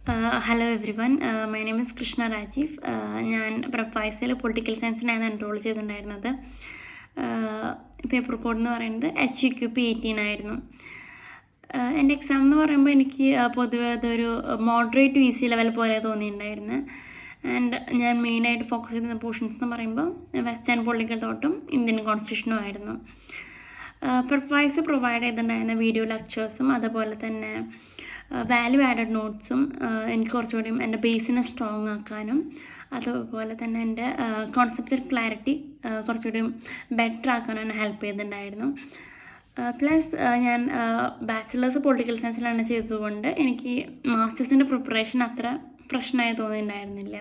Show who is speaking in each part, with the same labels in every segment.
Speaker 1: Hello everyone. My name is Krishna Rajiv. ഞാൻ പ്രൊഫൈസിൽ political സയൻസിനാണ് enrol ചെയ്തിട്ടുണ്ടായിരുന്നത്. Paper code എന്ന് പറയുന്നത് HQP18 ആയിരുന്നു. എൻ്റെ എക്സാം എന്ന് പറയുമ്പോൾ എനിക്ക് പൊതുവെ അതൊരു മോഡറേറ്റ് ഈസി ലെവൽ പോലെ തോന്നിയിട്ടുണ്ടായിരുന്നു. ആൻഡ് ഞാൻ മെയിനായിട്ട് ഫോക്കസ് ചെയ്യുന്ന പോർഷൻസ് എന്ന് പറയുമ്പോൾ വെസ്റ്റേൺ പൊളിറ്റിക്കൽ തോട്ടും ഇന്ത്യൻ കോൺസ്റ്റിറ്റ്യൂഷനും ആയിരുന്നു. പ്രൊഫൈസ് പ്രൊവൈഡ് ചെയ്തിട്ടുണ്ടായിരുന്ന വീഡിയോ ലെക്ചേഴ്സും അതുപോലെ തന്നെ വാല്യൂ ആഡഡ് നോട്ട്സും എനിക്ക് കുറച്ചുകൂടി എൻ്റെ ബേസിനെ സ്ട്രോങ് ആക്കാനും അതുപോലെ തന്നെ എൻ്റെ കോൺസെപ്റ്റൽ ക്ലാരിറ്റി കുറച്ചുകൂടി ബെറ്റർ ആക്കാനും ഹെൽപ്പ് ചെയ്തിട്ടുണ്ടായിരുന്നു. പ്ലസ് ഞാൻ ബാച്ചിലേഴ്സ് പൊളിറ്റിക്കൽ സയൻസിലാണ് ചെയ്തതുകൊണ്ട് എനിക്ക് മാസ്റ്റേഴ്സിൻ്റെ പ്രിപ്പറേഷൻ അത്ര പ്രശ്നമായി തോന്നിയിട്ടുണ്ടായിരുന്നില്ല.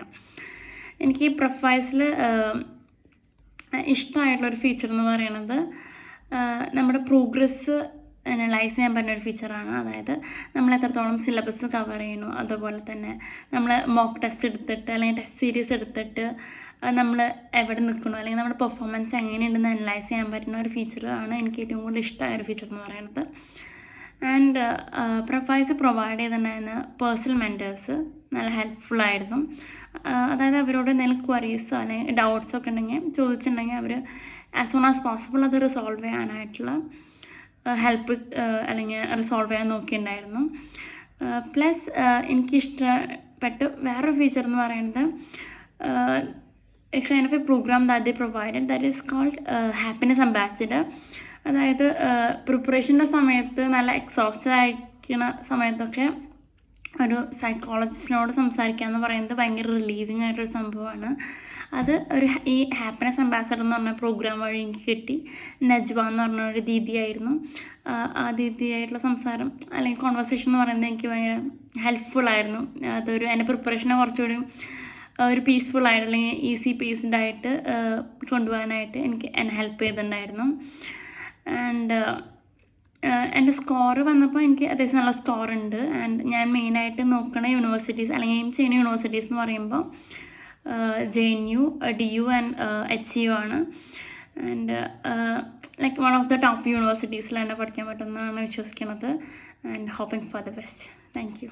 Speaker 1: എനിക്ക് പ്രൊഫൈസിൽ ഇഷ്ടമായിട്ടുള്ളൊരു ഫീച്ചർ എന്ന് പറയുന്നത് നമ്മുടെ പ്രോഗ്രസ് അനലൈസ് ചെയ്യാൻ പറ്റുന്ന ഒരു ഫീച്ചറാണ്. അതായത് നമ്മൾ എത്രത്തോളം സിലബസ് കവർ ചെയ്യുന്നു, അതുപോലെ തന്നെ നമ്മൾ മോക്ക് ടെസ്റ്റ് എടുത്തിട്ട് അല്ലെങ്കിൽ ടെസ്റ്റ് സീരീസ് എടുത്തിട്ട് നമ്മൾ എവിടെ നിൽക്കണോ അല്ലെങ്കിൽ നമ്മുടെ പെർഫോമൻസ് എങ്ങനെയുണ്ടെന്ന് അനലൈസ് ചെയ്യാൻ പറ്റുന്ന ഒരു ഫീച്ചറാണ് എനിക്ക് ഏറ്റവും കൂടുതൽ ഇഷ്ടമായ ഒരു ഫീച്ചർ എന്ന് പറയുന്നത്. ആൻഡ് പ്രൊഫൈസ് പ്രൊവൈഡ് ചെയ്തിട്ടുണ്ടായിരുന്ന പേഴ്സണൽ മെൻറ്റേഴ്സ് നല്ല ഹെൽപ്ഫുള്ളായിരുന്നു. അതായത് അവരോട് എന്തെങ്കിലും ക്വറീസോ അല്ലെങ്കിൽ ഡൗട്ട്സൊക്കെ ഉണ്ടെങ്കിൽ ചോദിച്ചിട്ടുണ്ടെങ്കിൽ അവർ ആസ് സൂൺ ആസ് പോസിബിൾ അത് റിസോൾവ് ചെയ്യാനായിട്ടുള്ള ഹെൽപ്പ് അല്ലെങ്കിൽ റിസോൾവ് ചെയ്യാൻ നോക്കിയിട്ടുണ്ടായിരുന്നു. പ്ലസ് എനിക്കിഷ്ടപ്പെട്ട വേറൊരു ഫീച്ചർ എന്ന് പറയുന്നത് kind of a program that they provided that is called happiness ambassador. അതായത് പ്രിപ്പറേഷൻ്റെ സമയത്ത് നല്ല എക്സോസ്റ്റഡ് ആയിരിക്കുന്ന സമയത്തൊക്കെ ഒരു സൈക്കോളജിസ്റ്റിനോട് സംസാരിക്കുക എന്ന് പറയുന്നത് ഭയങ്കര റിലീവിങ് ആയിട്ടൊരു സംഭവമാണ്. അത് ഈ ഹാപ്പിനെസ് അംബാസഡർ എന്ന് പറഞ്ഞ പ്രോഗ്രാം വഴി എനിക്ക് കിട്ടി. നജ്വ എന്ന് പറഞ്ഞ ഒരു ദീദിയായിരുന്നു. ആ ദീദിയായിട്ടുള്ള സംസാരം അല്ലെങ്കിൽ കോൺവെർസേഷൻ എന്ന് പറയുന്നത് എനിക്ക് ഭയങ്കര ഹെൽപ്ഫുള്ളായിരുന്നു. അതൊരു എൻ്റെ പ്രിപ്പറേഷനെ കുറച്ചുകൂടി ഒരു പീസ്ഫുള്ളായിട്ട് അല്ലെങ്കിൽ ഈസി പേസ്ഡ് ആയിട്ട് കൊണ്ടുപോകാനായിട്ട് എന്നെ ഹെൽപ്പ് ചെയ്തിട്ടുണ്ടായിരുന്നു. ആൻഡ് എൻ്റെ സ്കോർ വന്നപ്പോൾ എനിക്ക് അത്യാവശ്യം നല്ല സ്കോറുണ്ട്. ആൻഡ് ഞാൻ മെയിനായിട്ട് നോക്കുന്ന യൂണിവേഴ്സിറ്റീസ് അല്ലെങ്കിൽ എയിം ചെയ്യുന്ന യൂണിവേഴ്സിറ്റീസ് എന്ന് പറയുമ്പോൾ JNU, DU ആൻഡ് HCU ആണ്. And like one of the top യൂണിവേഴ്സിറ്റീസിൽ തന്നെ പഠിക്കാൻ പറ്റുമെന്നാണ് വിശ്വസിക്കുന്നത്. And hoping for the best. Thank U.